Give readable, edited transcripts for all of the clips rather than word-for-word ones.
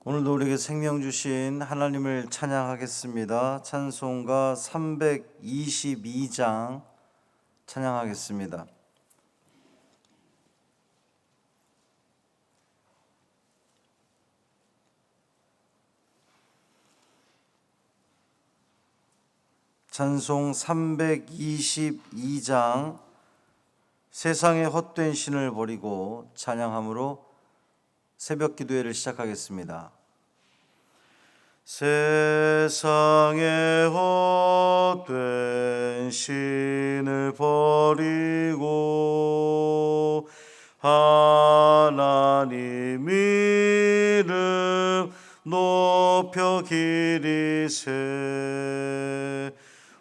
오늘도 우리에게 생명 주신 하나님을 찬양하겠습니다. 찬송가 322장 찬양하겠습니다. 찬송 322장 세상의 헛된 신을 버리고 찬양함으로 새벽 기도회를 시작하겠습니다. 세상의 헛된 신을 버리고 하나님 이름 높여 기리세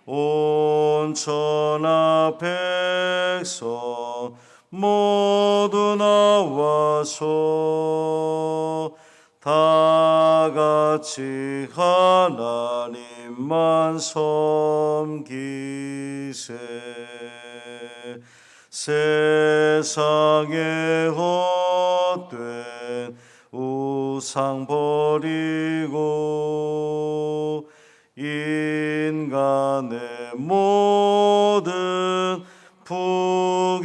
온 천하 백성 모두 나와서 다 같이 하나님만 섬기세 세상의 헛된 우상 버리고 인간의 모든 부귀영화와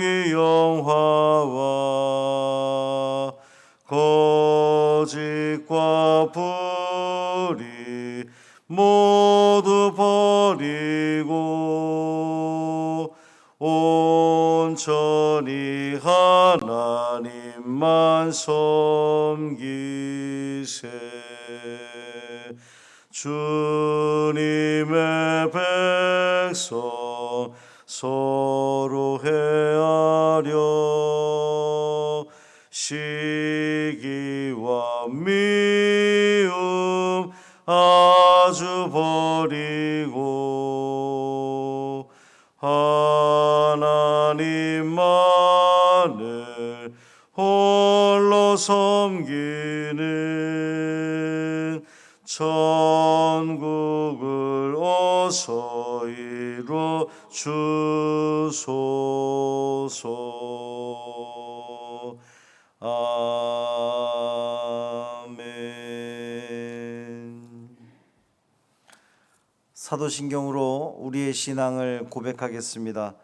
거짓과 불의 모두 버리고 온전히 하나님만 섬기세 주님의 백성 서로 헤아려 시기와 미움 아주 버리고 하나님만을 홀로 섬기는 천국을 어서 이루어 주소서. 아멘. 사도신경으로 우리의 신앙을 고백하겠습니다.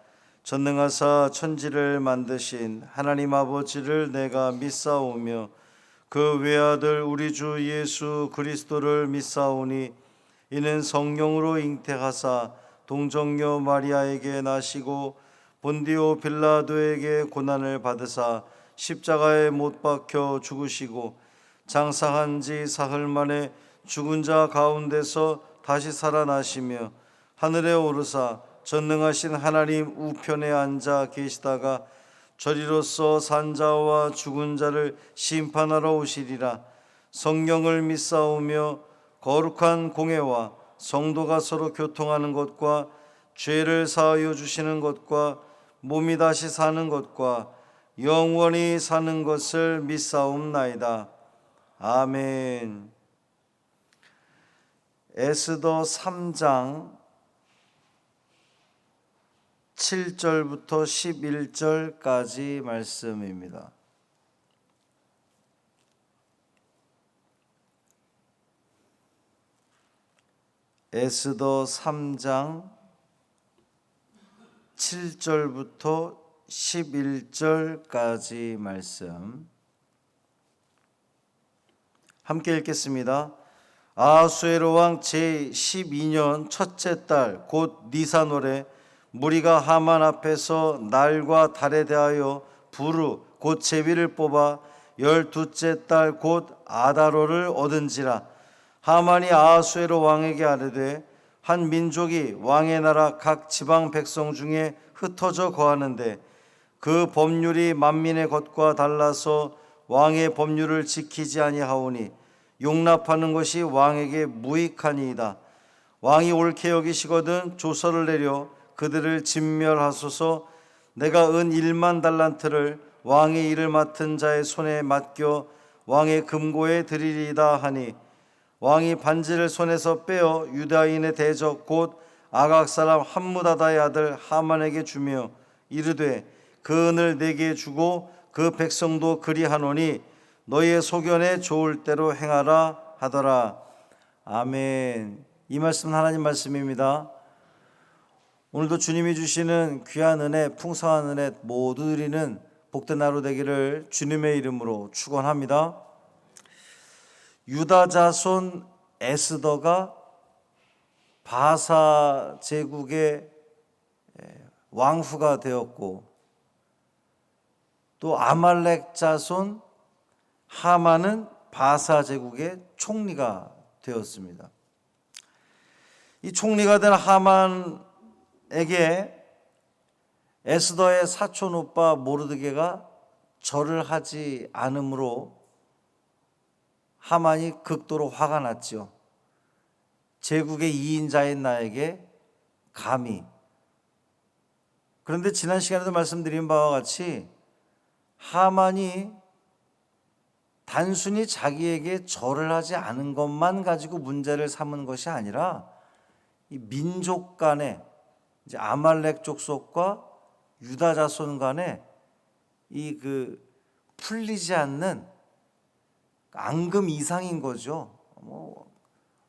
전능하사 천지를 만드신 하나님 아버지를 내가 믿사오며 그 외아들 우리 주 예수 그리스도를 믿사오니 이는 성령으로 잉태하사 동정녀 마리아에게 나시고 본디오 빌라도에게 고난을 받으사 십자가에 못 박혀 죽으시고 장사한 지 사흘 만에 죽은 자 가운데서 다시 살아나시며 하늘에 오르사 전능하신 하나님 우편에 앉아 계시다가 저리로서 산자와 죽은 자를 심판하러 오시리라. 성령을 믿사오며 거룩한 공회와 성도가 서로 교통하는 것과 죄를 사하여 주시는 것과 몸이 다시 사는 것과 영원히 사는 것을 믿사옵나이다. 아멘. 에스더 3장 7절부터 11절까지 말씀입니다. 에스더 3장 7절부터 11절까지 말씀 함께 읽겠습니다. 아하수에로 왕 제12년 첫째 달 곧 니산월에 무리가 하만 앞에서 날과 달에 대하여 부르 곧 제비를 뽑아 12째 달 곧 아다로를 얻은지라. 하만이 아하수에로 왕에게 아뢰되 한 민족이 왕의 나라 각 지방 백성 중에 흩어져 거하는데 그 법률이 만민의 것과 달라서 왕의 법률을 지키지 아니하오니 용납하는 것이 왕에게 무익하니이다. 왕이 옳게 여기시거든 조서를 내려 그들을 진멸하소서. 내가 은 1만 달란트를 왕의 일을 맡은 자의 손에 맡겨 왕의 금고에 드리리이다 하니 왕이 반지를 손에서 빼어 유다인의 대적 곧 아각 사람 함무다다의 아들 하만에게 주며 이르되 그 은을 내게 주고 그 백성도 그리하노니 너희의 소견에 좋을 대로 행하라 하더라. 아멘. 이 말씀은 하나님 말씀입니다. 오늘도 주님이 주시는 귀한 은혜, 풍성한 은혜 모두 누리는 복된 하루 되기를 주님의 이름으로 축원합니다. 유다 자손 에스더가 바사 제국의 왕후가 되었고, 또 아말렉 자손 하만은 바사 제국의 총리가 되었습니다. 이 총리가 된 하만에게 에스더의 사촌 오빠 모르드게가 절을 하지 않으므로 하만이 극도로 화가 났죠. 제국의 2인자인 나에게 감히. 그런데 지난 시간에도 말씀드린 바와 같이 하만이 단순히 자기에게 절을 하지 않은 것만 가지고 문제를 삼은 것이 아니라 이 민족 간에, 이제 아말렉 족속과 유다 자손 간에 이 풀리지 않는 앙금 이상인 거죠.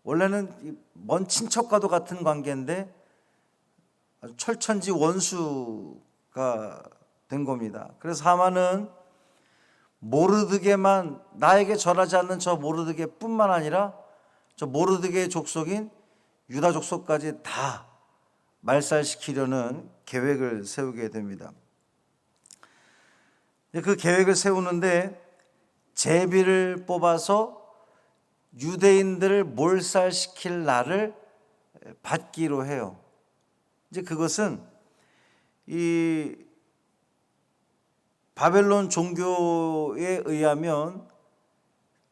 원래는 먼 친척과도 같은 관계인데 아주 철천지 원수가 된 겁니다. 그래서 하만은 모르드게만, 나에게 절하지 않는 저 모르드게뿐만 아니라 저 모르드게의 족속인 유다 족속까지 다 말살시키려는 계획을 세우게 됩니다. 그 계획을 세우는데 제비를 뽑아서 유대인들을 몰살시킬 날을 받기로 해요. 이제 그것은 이 바벨론 종교에 의하면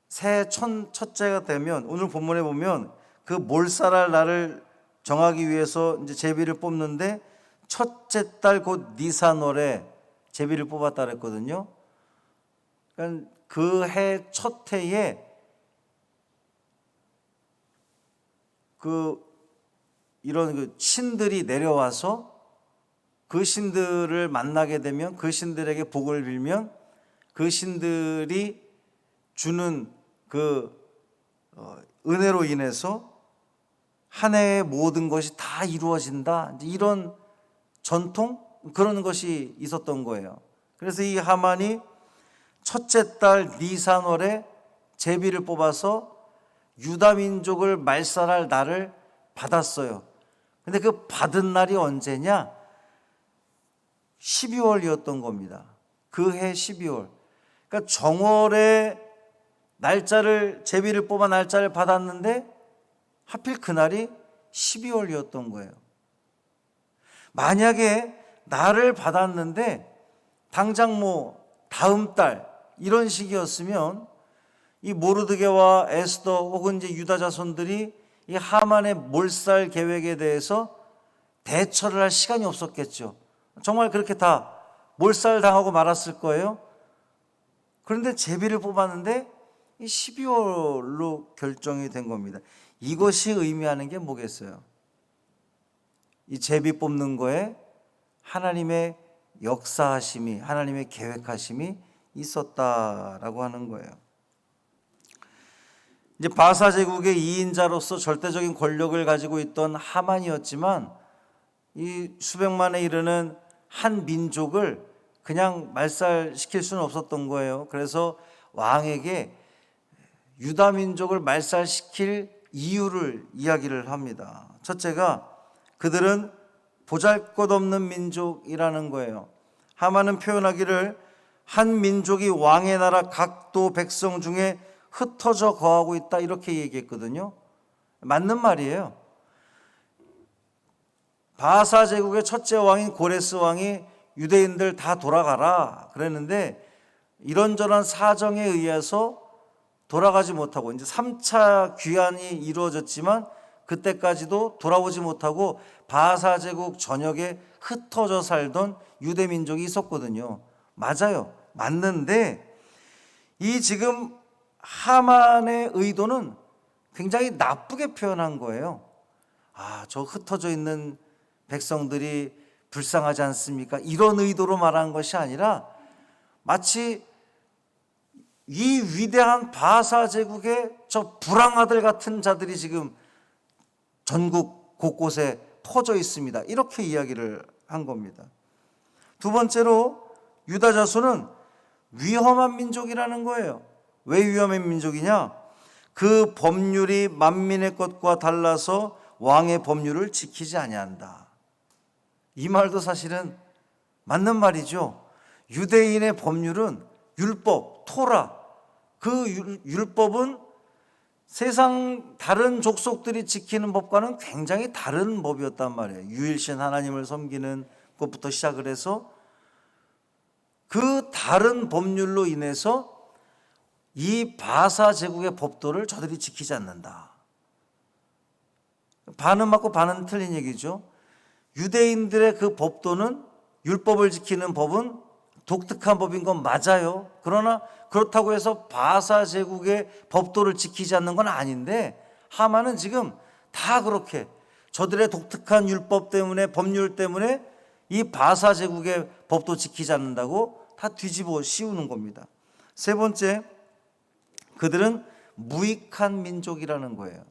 새 첫째가 되면, 오늘 본문에 보면 그 몰살할 날을 정하기 위해서 이제 제비를 뽑는데 첫째 달 곧 니산월에 제비를 뽑았다 그랬거든요. 그러니까 그 해 첫 해에 이런 신들이 내려와서 그 신들을 만나게 되면, 그 신들에게 복을 빌면 그 신들이 주는 은혜로 인해서 한 해의 모든 것이 다 이루어진다, 이런 전통, 그런 것이 있었던 거예요. 그래서 이 하만이 첫째 달 니산월에 제비를 뽑아서 유다 민족을 말살할 날을 받았어요. 근데 그 받은 날이 언제냐? 12월이었던 겁니다. 그 해 12월. 그러니까 정월에 제비를 뽑아 날짜를 받았는데 하필 그날이 12월이었던 거예요. 만약에 날을 받았는데 당장 다음 달 이런 시기였으면 이 모르드게와 에스더 혹은 이제 유다 자손들이 이 하만의 몰살 계획에 대해서 대처를 할 시간이 없었겠죠. 정말 그렇게 다 몰살당하고 말았을 거예요. 그런데 제비를 뽑았는데 이 12월로 결정이 된 겁니다. 이것이 의미하는 게 뭐겠어요? 이 제비 뽑는 거에 하나님의 역사하심이, 하나님의 계획하심이 있었다라고 하는 거예요. 이제 바사 제국의 2인자로서 절대적인 권력을 가지고 있던 하만이었지만 이 수백만에 이르는 한 민족을 그냥 말살시킬 수는 없었던 거예요. 그래서 왕에게 유다 민족을 말살시킬 이유를 이야기를 합니다. 첫째가 그들은 보잘것없는 민족이라는 거예요. 하만은 표현하기를 한 민족이 왕의 나라 각도 백성 중에 흩어져 거하고 있다, 이렇게 얘기했거든요. 맞는 말이에요. 바사 제국의 첫째 왕인 고레스 왕이 유대인들 다 돌아가라 그랬는데 이런저런 사정에 의해서 돌아가지 못하고, 이제 3차 귀환이 이루어졌지만 그때까지도 돌아오지 못하고 바사 제국 전역에 흩어져 살던 유대 민족이 있었거든요. 맞아요. 맞는데 이 지금 하만의 의도는 굉장히 나쁘게 표현한 거예요. 저 흩어져 있는 백성들이 불쌍하지 않습니까? 이런 의도로 말한 것이 아니라 마치 이 위대한 바사 제국의 저 불황아들 같은 자들이 지금 전국 곳곳에 퍼져 있습니다. 이렇게 이야기를 한 겁니다. 두 번째로 유다 자손은 위험한 민족이라는 거예요. 왜 위험한 민족이냐? 그 법률이 만민의 것과 달라서 왕의 법률을 지키지 아니한다. 이 말도 사실은 맞는 말이죠. 유대인의 법률은 율법, 토라, 그 율법은 세상 다른 족속들이 지키는 법과는 굉장히 다른 법이었단 말이에요. 유일신 하나님을 섬기는 것부터 시작을 해서 그 다른 법률로 인해서 이 바사 제국의 법도를 저들이 지키지 않는다. 반은 맞고 반은 틀린 얘기죠. 유대인들의 그 법도는, 율법을 지키는 법은 독특한 법인 건 맞아요. 그러나 그렇다고 해서 바사 제국의 법도를 지키지 않는 건 아닌데, 하만은 지금 다 그렇게 저들의 독특한 율법 때문에, 법률 때문에 이 바사 제국의 법도 지키지 않는다고 다 뒤집어 씌우는 겁니다. 세 번째, 그들은 무익한 민족이라는 거예요.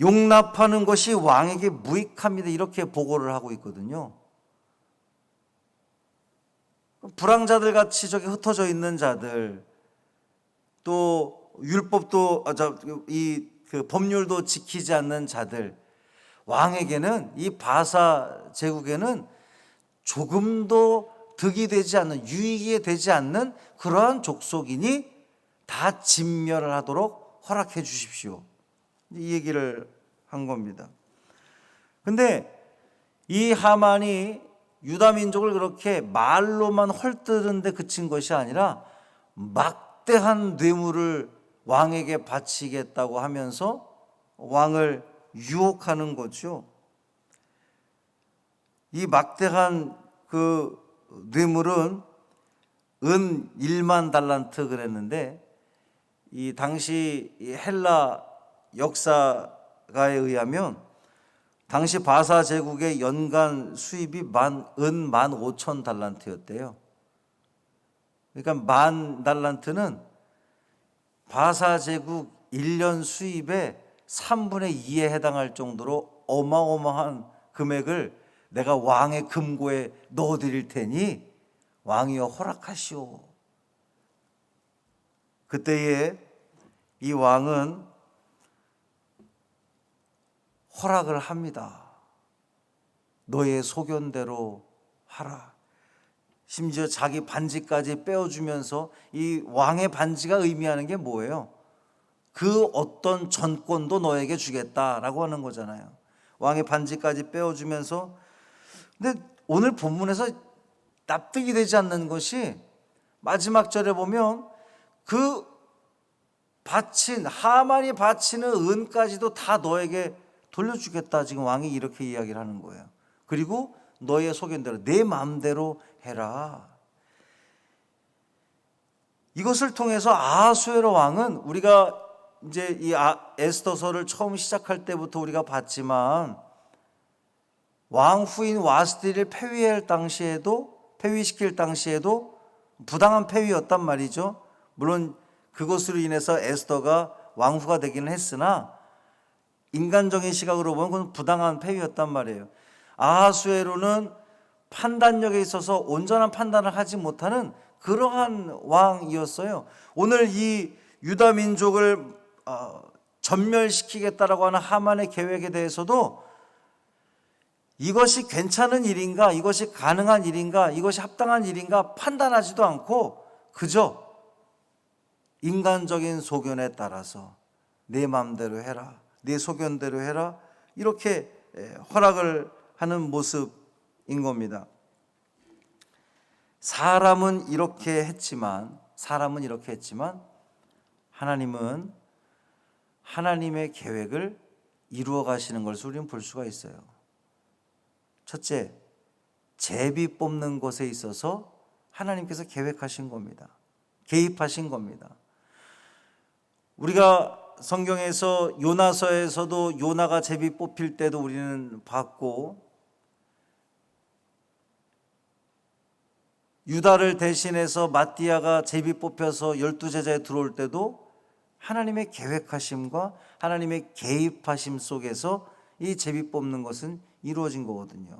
용납하는 것이 왕에게 무익합니다. 이렇게 보고를 하고 있거든요. 불황자들 같이 저기 흩어져 있는 자들, 또 율법도 그 법률도 지키지 않는 자들, 왕에게는, 이 바사 제국에는 조금도 득이 되지 않는, 유익이 되지 않는 그러한 족속이니 다 진멸을 하도록 허락해 주십시오. 이 얘기를 한 겁니다. 근데 이 하만이 유다 민족을 그렇게 말로만 헐뜯은 데 그친 것이 아니라 막대한 뇌물을 왕에게 바치겠다고 하면서 왕을 유혹하는 거죠. 이 막대한 그 뇌물은 은 1만 달란트 그랬는데, 이 당시 헬라 역사가에 의하면 당시 바사 제국의 연간 수입이 은 15,000달란트였대요. 그러니까 10,000달란트는 바사 제국 1년 수입의 3분의 2에 해당할 정도로 어마어마한 금액을 내가 왕의 금고에 넣어드릴 테니 왕이여 허락하시오. 그때에 이 왕은 허락을 합니다. 너의 소견대로 하라. 심지어 자기 반지까지 빼어주면서, 이 왕의 반지가 의미하는 게 뭐예요? 그 어떤 전권도 너에게 주겠다라고 하는 거잖아요. 왕의 반지까지 빼어주면서. 근데 오늘 본문에서 납득이 되지 않는 것이, 마지막 절에 보면 그 바친, 하만이 바치는 은까지도 다 너에게 돌려주겠다, 지금 왕이 이렇게 이야기를 하는 거예요. 그리고 너의 소견대로, 내 마음대로 해라. 이것을 통해서 아하수에로 왕은, 우리가 이제 이 에스더서를 처음 시작할 때부터 우리가 봤지만, 왕 후인 와스디를 폐위시킬 당시에도 부당한 폐위였단 말이죠. 물론 그것으로 인해서 에스더가 왕후가 되기는 했으나 인간적인 시각으로 보면 그건 부당한 폐위였단 말이에요. 아하수에로는 판단력에 있어서 온전한 판단을 하지 못하는 그러한 왕이었어요. 오늘 이 유다 민족을 전멸시키겠다라고 하는 하만의 계획에 대해서도 이것이 괜찮은 일인가, 이것이 가능한 일인가, 이것이 합당한 일인가 판단하지도 않고 그저 인간적인 소견에 따라서 내 마음대로 해라, 내 소견대로 해라, 이렇게 허락을 하는 모습인 겁니다. 사람은 이렇게 했지만 하나님은 하나님의 계획을 이루어 가시는 것을 우리는 볼 수가 있어요. 첫째, 제비 뽑는 것에 있어서 하나님께서 계획하신 겁니다. 개입하신 겁니다. 우리가 성경에서 요나서에서도 요나가 제비 뽑힐 때도 우리는 봤고, 유다를 대신해서 마띠아가 제비 뽑혀서 12제자에 들어올 때도 하나님의 계획하심과 하나님의 개입하심 속에서 이 제비 뽑는 것은 이루어진 거거든요.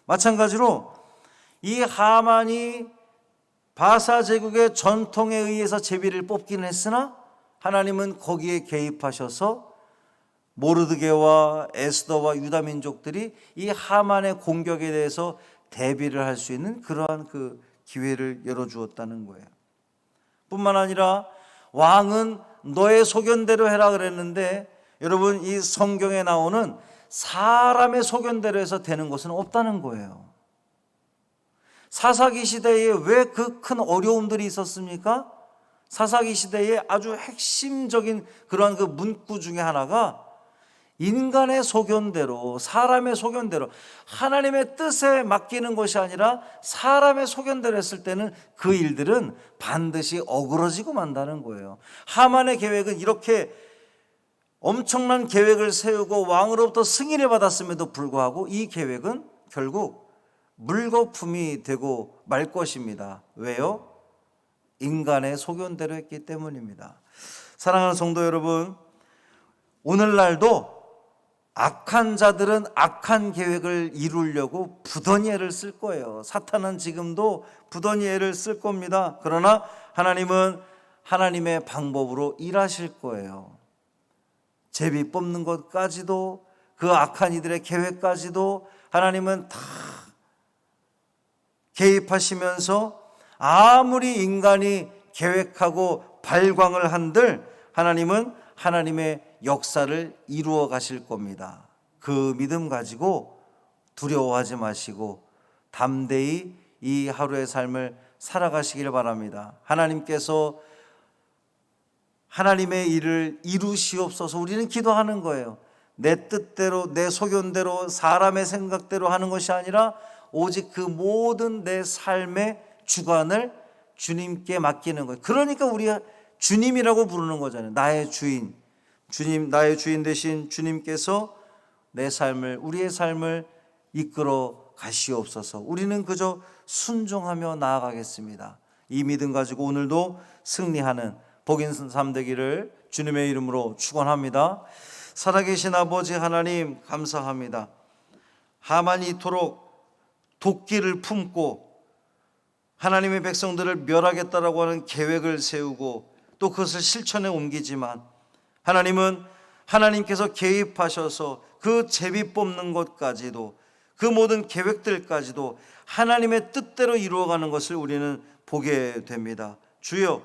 마찬가지로 이 하만이 바사 제국의 전통에 의해서 제비를 뽑기는 했으나 하나님은 거기에 개입하셔서 모르드게와 에스더와 유다 민족들이 이 하만의 공격에 대해서 대비를 할 수 있는 그러한 그 기회를 열어주었다는 거예요. 뿐만 아니라 왕은 너의 소견대로 해라 그랬는데, 여러분, 이 성경에 나오는 사람의 소견대로 해서 되는 것은 없다는 거예요. 사사기 시대에 왜 그 큰 어려움들이 있었습니까? 사사기 시대의 아주 핵심적인 그러한 그 문구 중에 하나가 인간의 소견대로, 사람의 소견대로, 하나님의 뜻에 맡기는 것이 아니라 사람의 소견대로 했을 때는 그 일들은 반드시 어그러지고 만다는 거예요. 하만의 계획은 이렇게 엄청난 계획을 세우고 왕으로부터 승인을 받았음에도 불구하고 이 계획은 결국 물거품이 되고 말 것입니다. 왜요? 인간의 소견대로 했기 때문입니다. 사랑하는 성도 여러분, 오늘날도 악한 자들은 악한 계획을 이루려고 부더니 애를 쓸 거예요. 사탄은 지금도 부더니 애를 쓸 겁니다. 그러나 하나님은 하나님의 방법으로 일하실 거예요. 제비 뽑는 것까지도, 그 악한 이들의 계획까지도 하나님은 다 개입하시면서 아무리 인간이 계획하고 발광을 한들 하나님은 하나님의 역사를 이루어 가실 겁니다. 그 믿음 가지고 두려워하지 마시고 담대히 이 하루의 삶을 살아가시길 바랍니다. 하나님께서 하나님의 일을 이루시옵소서. 우리는 기도하는 거예요. 내 뜻대로, 내 소견대로, 사람의 생각대로 하는 것이 아니라 오직 그 모든 내 삶의 주관을 주님께 맡기는 거예요. 그러니까 우리가 주님이라고 부르는 거잖아요. 나의 주인, 주님, 나의 주인 되신 주님께서 내 삶을, 우리의 삶을 이끌어 가시옵소서. 우리는 그저 순종하며 나아가겠습니다. 이 믿음 가지고 오늘도 승리하는 복 있는 삶 되기를 주님의 이름으로 축원합니다. 살아계신 아버지 하나님, 감사합니다. 하만이 이토록 도끼를 품고 하나님의 백성들을 멸하겠다라고 하는 계획을 세우고 또 그것을 실천에 옮기지만, 하나님은 하나님께서 개입하셔서 그 제비 뽑는 것까지도, 그 모든 계획들까지도 하나님의 뜻대로 이루어가는 것을 우리는 보게 됩니다. 주여,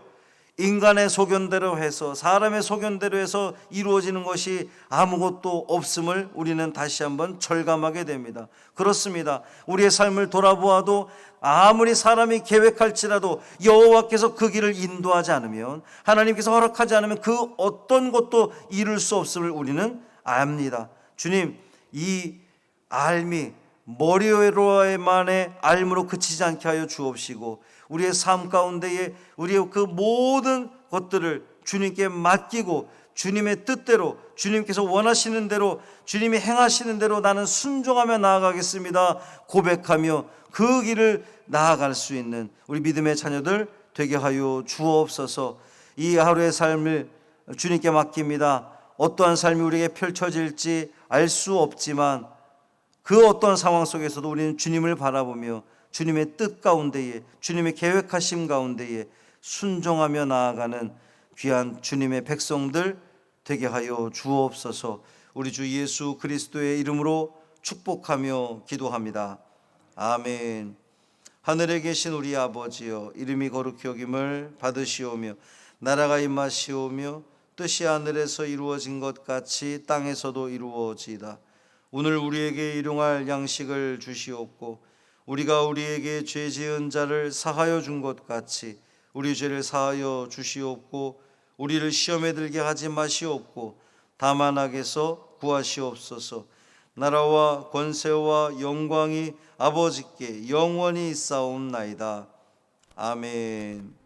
인간의 소견대로 해서, 사람의 소견대로 해서 이루어지는 것이 아무것도 없음을 우리는 다시 한번 절감하게 됩니다. 그렇습니다. 우리의 삶을 돌아보아도 아무리 사람이 계획할지라도 여호와께서 그 길을 인도하지 않으면, 하나님께서 허락하지 않으면 그 어떤 것도 이룰 수 없음을 우리는 압니다. 주님, 이 알미 머리로만의 알무로 그치지 않게 하여 주옵시고, 우리의 삶 가운데에 우리의 그 모든 것들을 주님께 맡기고 주님의 뜻대로, 주님께서 원하시는 대로, 주님이 행하시는 대로 나는 순종하며 나아가겠습니다 고백하며 그 길을 나아갈 수 있는 우리 믿음의 자녀들 되게 하여 주옵소서. 이 하루의 삶을 주님께 맡깁니다. 어떠한 삶이 우리에게 펼쳐질지 알 수 없지만 그 어떤 상황 속에서도 우리는 주님을 바라보며 주님의 뜻 가운데에, 주님의 계획하심 가운데에 순종하며 나아가는 귀한 주님의 백성들 되게 하여 주옵소서. 우리 주 예수 그리스도의 이름으로 축복하며 기도합니다. 아멘. 하늘에 계신 우리 아버지여, 이름이 거룩히 여김을 받으시오며 나라가 임하시오며 뜻이 하늘에서 이루어진 것 같이 땅에서도 이루어지이다. 오늘 우리에게 일용할 양식을 주시옵고 우리가 우리에게 죄 지은 자를 사하여 준 것 같이 우리 죄를 사하여 주시옵고 우리를 시험에 들게 하지 마시옵고 다만 악에서 구하시옵소서. 나라와 권세와 영광이 아버지께 영원히 있사옵나이다. 아멘.